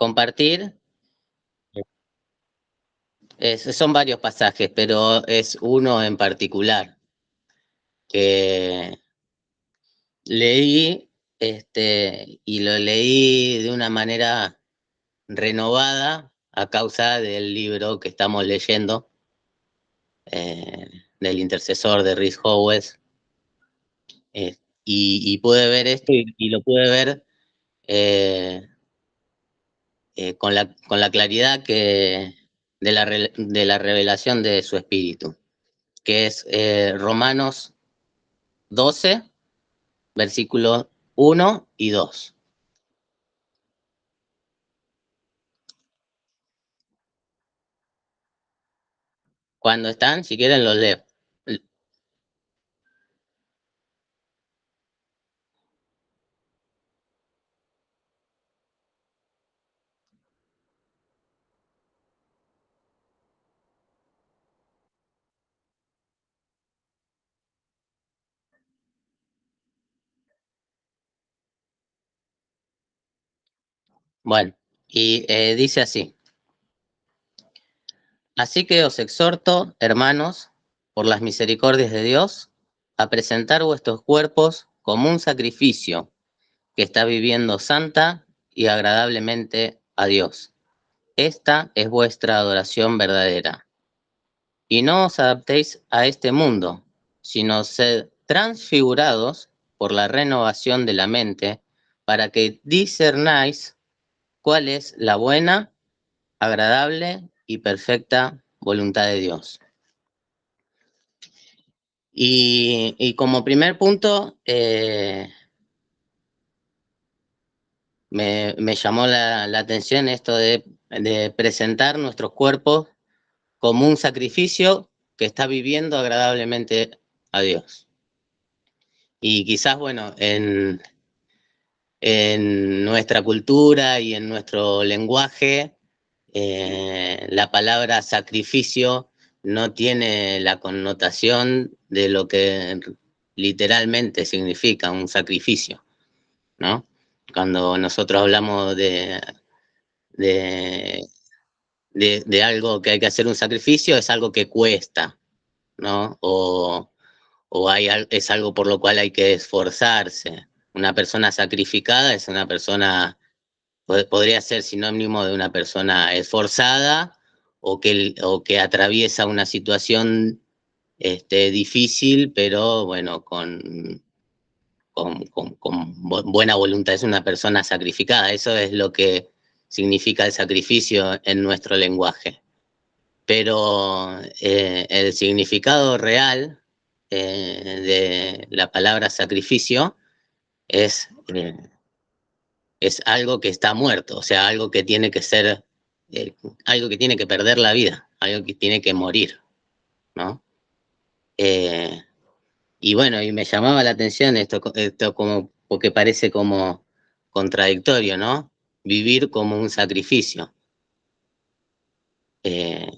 compartir. Son varios pasajes, pero es uno en particular que leí, y lo leí de una manera renovada a causa del libro que estamos leyendo, del intercesor de Rhys Howes, y pude ver esto y lo pude ver eh, con la claridad de la revelación de su espíritu, que es Romanos 12, versículos 1 y 2. Cuando están, si quieren, los leo. Bueno, y dice así: así que os exhorto, hermanos, por las misericordias de Dios, a presentar vuestros cuerpos como un sacrificio que está viviendo santa y agradablemente a Dios. Esta es vuestra adoración verdadera. Y no os adaptéis a este mundo, sino sed transfigurados por la renovación de la mente, para que discernáis cuál es la buena, agradable y perfecta voluntad de Dios. Y como primer punto, me llamó la atención esto de presentar nuestros cuerpos como un sacrificio que está viviendo agradablemente a Dios. Y quizás, bueno, en nuestra cultura y en nuestro lenguaje, la palabra sacrificio no tiene la connotación de lo que literalmente significa un sacrificio, ¿no? Cuando nosotros hablamos de, de algo que hay que hacer un sacrificio, es algo que cuesta, ¿no? Es algo por lo cual hay que esforzarse. Una persona sacrificada es una persona, podría ser sinónimo de una persona esforzada o que atraviesa una situación difícil, pero bueno, con buena voluntad. Es una persona sacrificada. Eso es lo que significa el sacrificio en nuestro lenguaje. Pero el significado real de la palabra sacrificio es, eh, es algo que está muerto, o sea, algo que tiene que ser, algo que tiene que perder la vida, algo que tiene que morir, ¿no? Eh, y bueno, y me llamaba la atención esto como, porque parece como contradictorio, ¿no? Vivir como un sacrificio. Eh,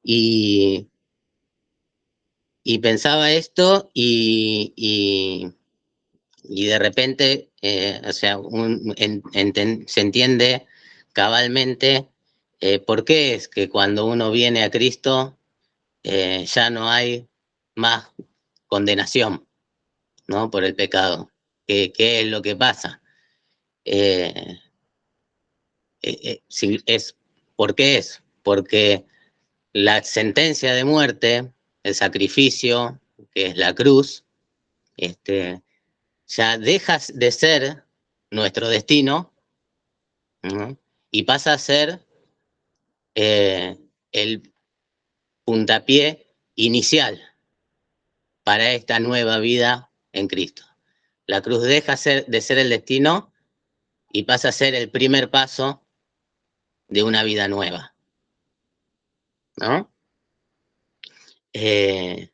y, y pensaba esto y de repente, o sea, se entiende cabalmente por qué es que cuando uno viene a Cristo ya no hay más condenación, ¿no? Por el pecado. ¿Qué es lo que pasa? Eh, ¿Por qué es? Porque la sentencia de muerte, el sacrificio, que es la cruz, ya deja de ser nuestro destino, ¿no? Y pasa a ser eh, el puntapié inicial para esta nueva vida en Cristo. La cruz deja de ser el destino y pasa a ser el primer paso de una vida nueva, ¿no? Eh,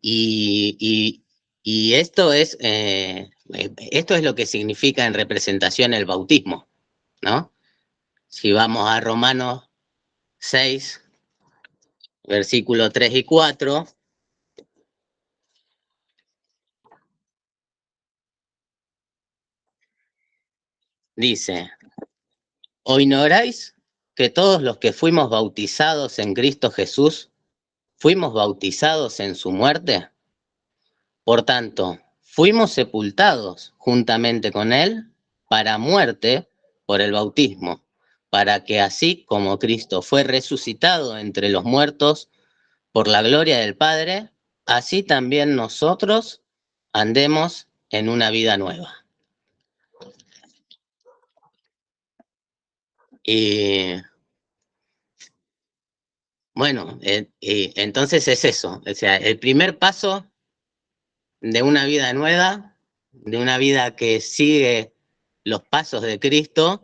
y, y, y esto es lo que significa en representación el bautismo, ¿no? Si vamos a Romanos 6, versículos 3 y 4, dice: ¿O ignoráis que todos los que fuimos bautizados en Cristo Jesús, fuimos bautizados en su muerte? Por tanto, fuimos sepultados juntamente con él para muerte por el bautismo, para que así como Cristo fue resucitado entre los muertos por la gloria del Padre, así también nosotros andemos en una vida nueva. Y bueno, entonces es eso, o sea, el primer paso de una vida nueva, de una vida que sigue los pasos de Cristo,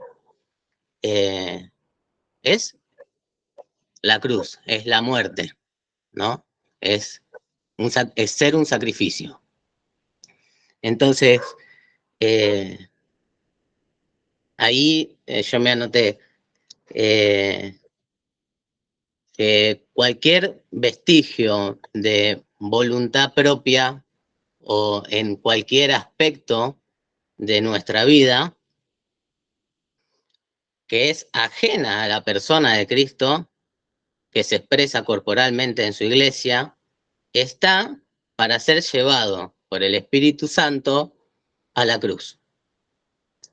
es la cruz, es la muerte, ¿no? Es, es ser un sacrificio. Entonces, ahí yo me anoté que cualquier vestigio de voluntad propia o en cualquier aspecto de nuestra vida que es ajena a la persona de Cristo, que se expresa corporalmente en su iglesia, está para ser llevado por el Espíritu Santo a la cruz,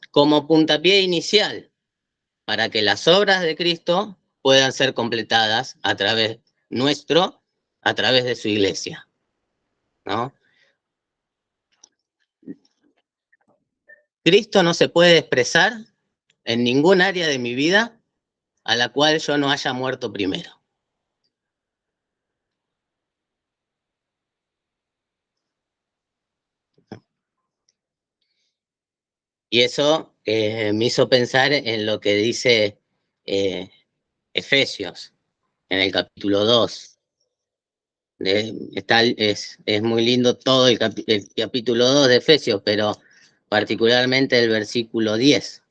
como puntapié inicial para que las obras de Cristo puedan ser completadas a través nuestro, a través de su iglesia, ¿no? Cristo no se puede expresar en ningún área de mi vida a la cual yo no haya muerto primero. Y eso me hizo pensar en lo que dice Efesios, en el capítulo 2. Es muy lindo todo el capítulo 2 de Efesios, pero particularmente el versículo 10.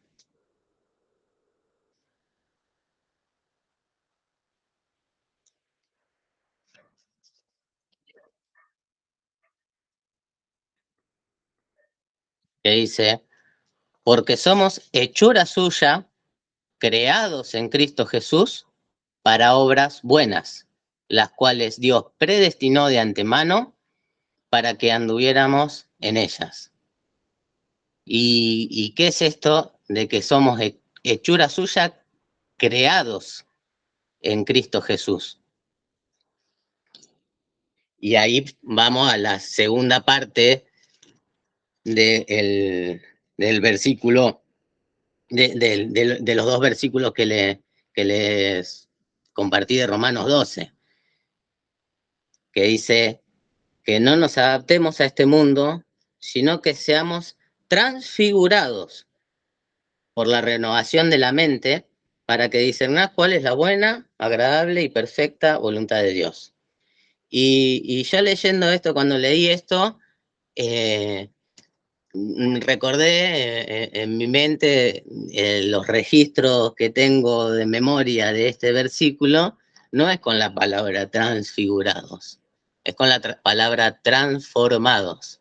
Que dice, porque somos hechura suya, creados en Cristo Jesús, para obras buenas, las cuales Dios predestinó de antemano para que anduviéramos en ellas. ¿Y qué es esto de que somos hechura suya, creados en Cristo Jesús? Y ahí vamos a la segunda parte del versículo, de los dos versículos que les compartí de Romanos 12, que dice que no nos adaptemos a este mundo, sino que seamos transfigurados por la renovación de la mente para que discernáis cuál es la buena, agradable y perfecta voluntad de Dios. Y yo leyendo esto, cuando leí esto, recordé en mi mente los registros que tengo de memoria de este versículo, no es con la palabra transfigurados, es con la palabra transformados.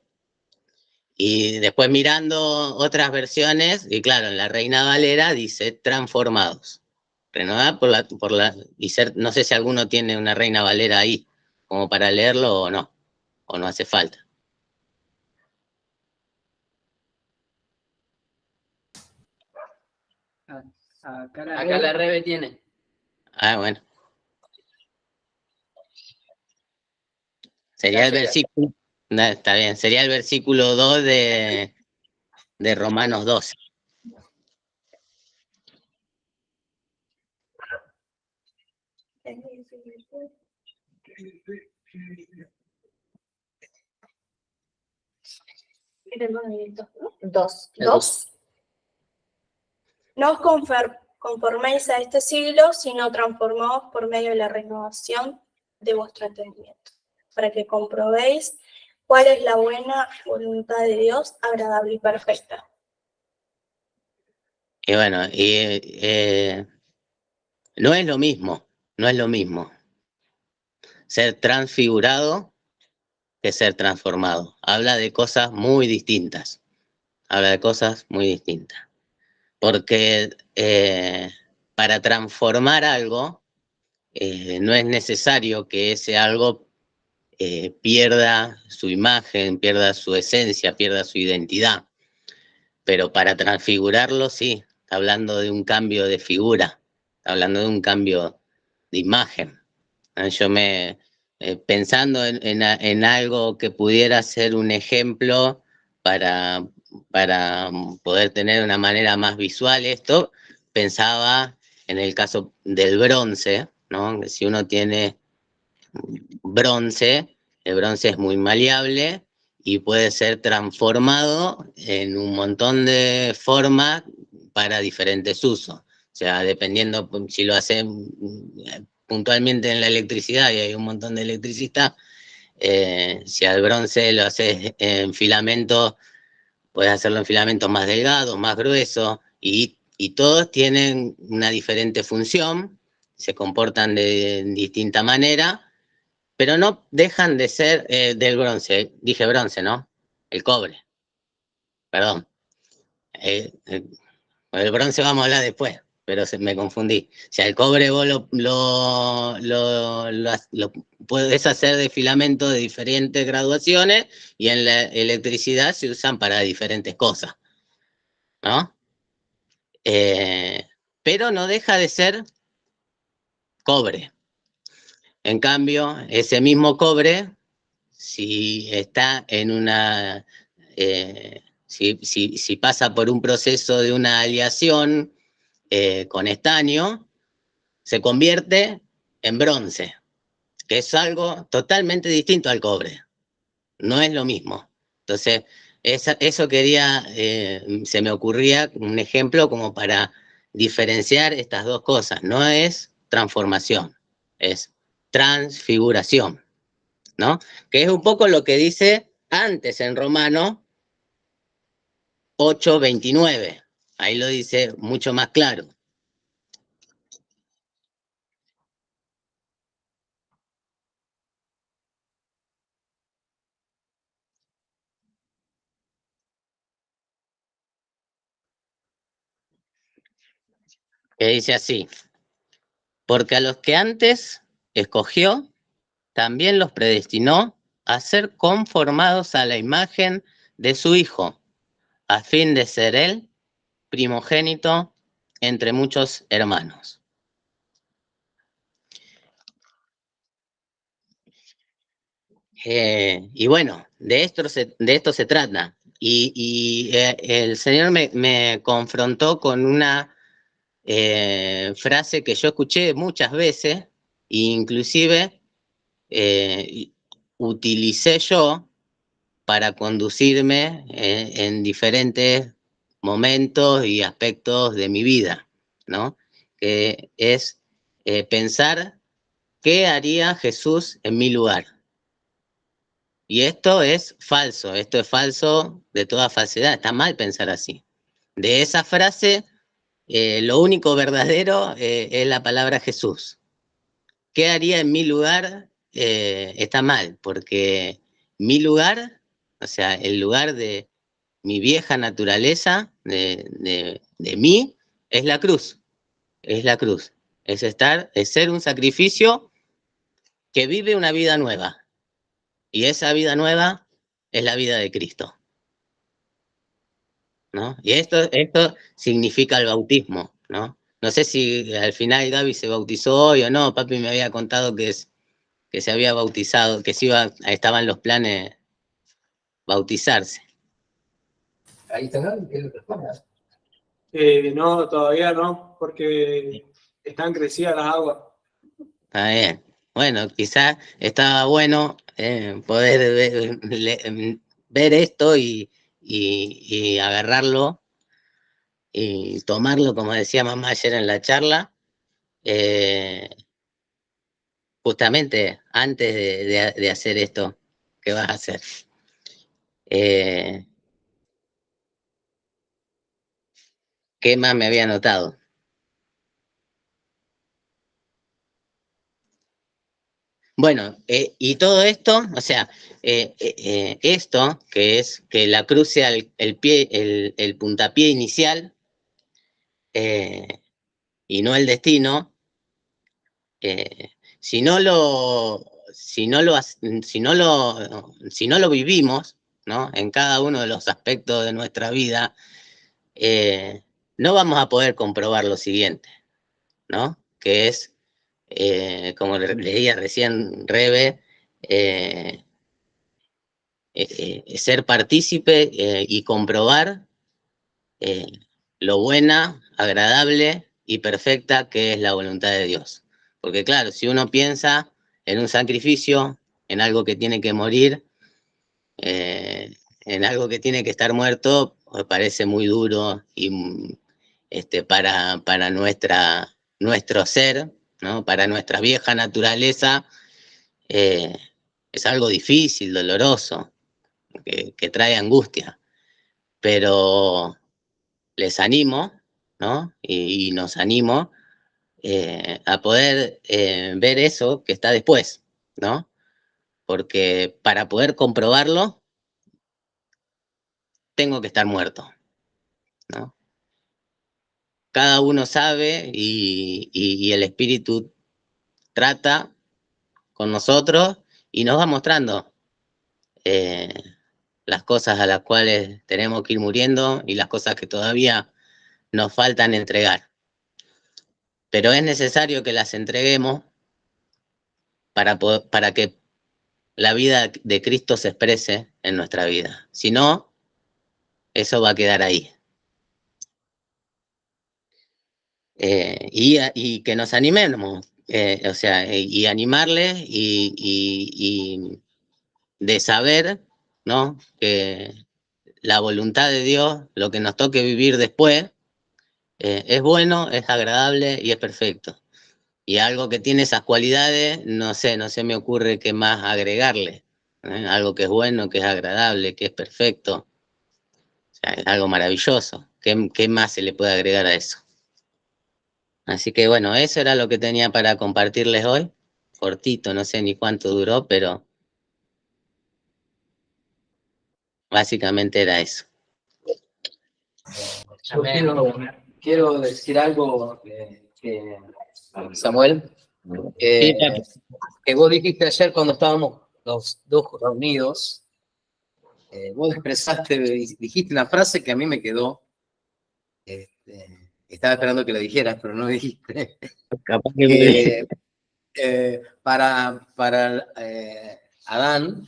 Y después mirando otras versiones, y claro, en la Reina Valera dice transformados. Renovada no sé si alguno tiene una Reina Valera ahí, como para leerlo o no hace falta. Acá la Rebe tiene. Ah, bueno. Sería el versículo, no, está bien, sería el versículo 2 de Romanos 12. Dos. No os conforméis a este siglo, sino transformaos por medio de la renovación de vuestro entendimiento, para que comprobéis cuál es la buena voluntad de Dios, agradable y perfecta. Y bueno, no es lo mismo, no es lo mismo ser transfigurado que ser transformado. Habla de cosas muy distintas. Habla de cosas muy distintas. porque para transformar algo no es necesario que ese algo pierda su imagen, pierda su esencia, pierda su identidad, pero para transfigurarlo sí, está hablando de un cambio de figura, está hablando de un cambio de imagen. Yo pensando en algo que pudiera ser un ejemplo para poder tener una manera más visual esto, pensaba en el caso del bronce, ¿no? Si uno tiene bronce, el bronce es muy maleable y puede ser transformado en un montón de formas para diferentes usos. O sea, dependiendo si lo hacen puntualmente en la electricidad, y hay un montón de electricistas, si al bronce lo haces en filamentos, puedes hacerlo en filamentos más delgados, más gruesos, y todos tienen una diferente función, se comportan de distinta manera, pero no dejan de ser del bronce. Dije bronce, ¿no? El cobre. Perdón. El bronce vamos a hablar después, pero me confundí. O sea, el cobre vos lo puedes hacer de filamento de diferentes graduaciones y en la electricidad se usan para diferentes cosas, ¿no? Pero no deja de ser cobre. En cambio, ese mismo cobre, si está en una... si pasa por un proceso de una aleación con estaño, se convierte en bronce, que es algo totalmente distinto al cobre. No es lo mismo. Entonces, eso quería, se me ocurría un ejemplo como para diferenciar estas dos cosas. No es transformación, es transfiguración, ¿no? Que es un poco lo que dice antes en Romanos 8:29. Ahí lo dice mucho más claro. Que dice así: porque a los que antes escogió, también los predestinó a ser conformados a la imagen de su Hijo, a fin de ser él primogénito entre muchos hermanos. Y bueno, de esto se trata. Y el Señor me confrontó con una frase que yo escuché muchas veces, e inclusive utilicé yo para conducirme en diferentes momentos y aspectos de mi vida, ¿no? Que es pensar qué haría Jesús en mi lugar. Y esto es falso de toda falsedad, está mal pensar así. De esa frase, lo único verdadero es la palabra Jesús. ¿Qué haría en mi lugar? Está mal, porque mi lugar, o sea, el lugar de mi vieja naturaleza, de mí, es la cruz. Es la cruz. Es ser un sacrificio que vive una vida nueva. Y esa vida nueva es la vida de Cristo, ¿no? Y esto significa el bautismo, ¿no? No sé si al final Gaby se bautizó hoy o no. Papi me había contado que se había bautizado, que estaban los planes bautizarse. Ahí está, ¿no? ¿Qué es lo que respondas? No, todavía no, porque están crecidas las aguas. Está bien. Bueno, quizás estaba bueno poder ver esto y agarrarlo y tomarlo, como decía mamá ayer en la charla, justamente antes de hacer esto que vas a hacer. ¿Qué más me había notado? Bueno, y todo esto, o sea, esto que es que la cruz sea el puntapié inicial, y no el destino, si no lo vivimos, ¿no? En cada uno de los aspectos de nuestra vida, no vamos a poder comprobar lo siguiente, ¿no? Que es, como leía recién Rebe, ser partícipe y comprobar lo buena, agradable y perfecta que es la voluntad de Dios. Porque claro, si uno piensa en un sacrificio, en algo que tiene que morir, en algo que tiene que estar muerto, me parece muy duro y para nuestro ser, ¿no? Para nuestra vieja naturaleza, es algo difícil, doloroso, que trae angustia. Pero les animo, ¿no? Y nos animo a poder ver eso que está después, ¿no? Porque para poder comprobarlo, tengo que estar muerto, ¿no? Cada uno sabe y el Espíritu trata con nosotros y nos va mostrando las cosas a las cuales tenemos que ir muriendo y las cosas que todavía nos faltan entregar. Pero es necesario que las entreguemos para que la vida de Cristo se exprese en nuestra vida. Si no, eso va a quedar ahí. Y que nos animemos, o sea, y animarles y de saber, ¿no? Que la voluntad de Dios, lo que nos toque vivir después, es bueno, es agradable y es perfecto. Y algo que tiene esas cualidades, no se me ocurre qué más agregarle. Algo que es bueno, que es agradable, que es perfecto. O sea, es algo maravilloso. ¿Qué más se le puede agregar a eso? Así que bueno, eso era lo que tenía para compartirles hoy. Cortito, no sé ni cuánto duró, pero básicamente era eso. Yo quiero decir algo, Samuel, Sí, que vos dijiste ayer cuando estábamos los dos reunidos, vos expresaste, dijiste una frase que a mí me quedó, estaba esperando que la dijeras, pero no dijiste, capaz que para Adán,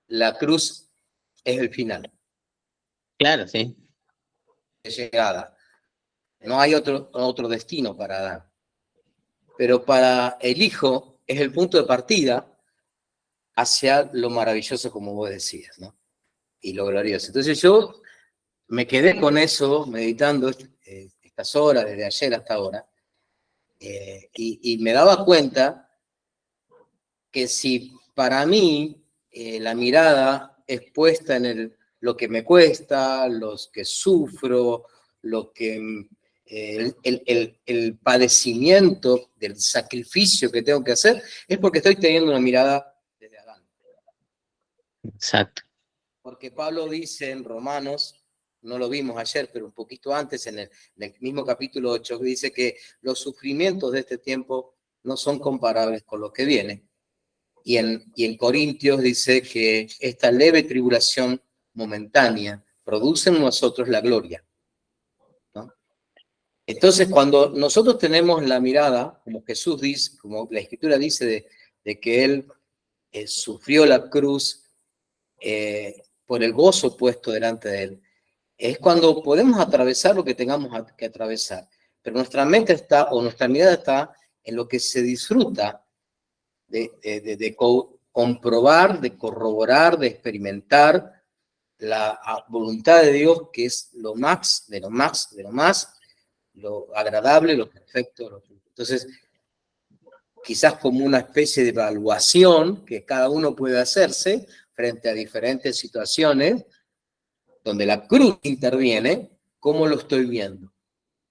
la cruz es el final claro, sí. de llegada. No hay otro destino para Adán. Pero para el Hijo es el punto de partida hacia lo maravilloso, como vos decías, ¿no? Y lo glorioso. Entonces yo me quedé con eso, meditando estas horas, desde ayer hasta ahora, y me daba cuenta que si para mí la mirada es puesta en lo que me cuesta, los que sufro, lo que el padecimiento del sacrificio que tengo que hacer, es porque estoy teniendo una mirada desde Adán. Exacto. Porque Pablo dice en Romanos, no lo vimos ayer, pero un poquito antes, en el mismo capítulo 8, dice que los sufrimientos de este tiempo no son comparables con lo que viene. Y en Corintios dice que esta leve tribulación momentánea produce en nosotros la gloria, ¿no? Entonces, cuando nosotros tenemos la mirada, como Jesús dice, como la Escritura dice, de que Él sufrió la cruz por el gozo puesto delante de Él, es cuando podemos atravesar lo que tengamos que atravesar. Pero nuestra mente está, o nuestra mirada está en lo que se disfruta de comprobar, de corroborar, de experimentar la voluntad de Dios, que es lo más, de lo más, de lo más, lo agradable, lo perfecto. Entonces, quizás como una especie de evaluación que cada uno puede hacerse frente a diferentes situaciones, donde la cruz interviene, ¿cómo lo estoy viendo?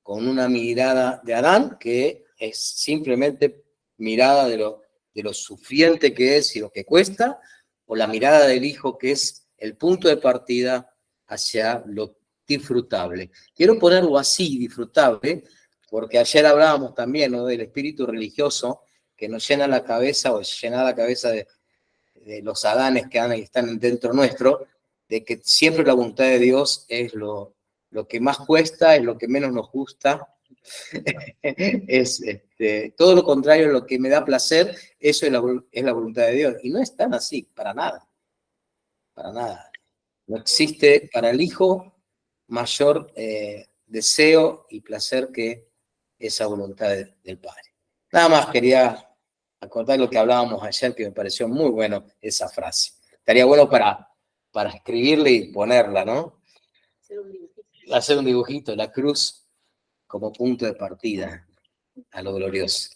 Con una mirada de Adán, que es simplemente mirada de lo sufriente que es y lo que cuesta, o la mirada del Hijo, que es el punto de partida hacia lo disfrutable. Quiero ponerlo así, disfrutable, porque ayer hablábamos también, ¿no?, del espíritu religioso que nos llena la cabeza, o llena la cabeza de los adanes que están dentro nuestro, de que siempre la voluntad de Dios es lo que más cuesta, es lo que menos nos gusta, es todo lo contrario a lo que me da placer, eso es la voluntad de Dios. Y no es tan así, para nada, para nada. No existe para el Hijo mayor deseo y placer que esa voluntad del Padre. Nada más quería acordar lo que hablábamos ayer, que me pareció muy bueno esa frase. Estaría bueno para escribirla y ponerla, ¿no? Hacer un dibujito, la cruz como punto de partida a lo glorioso.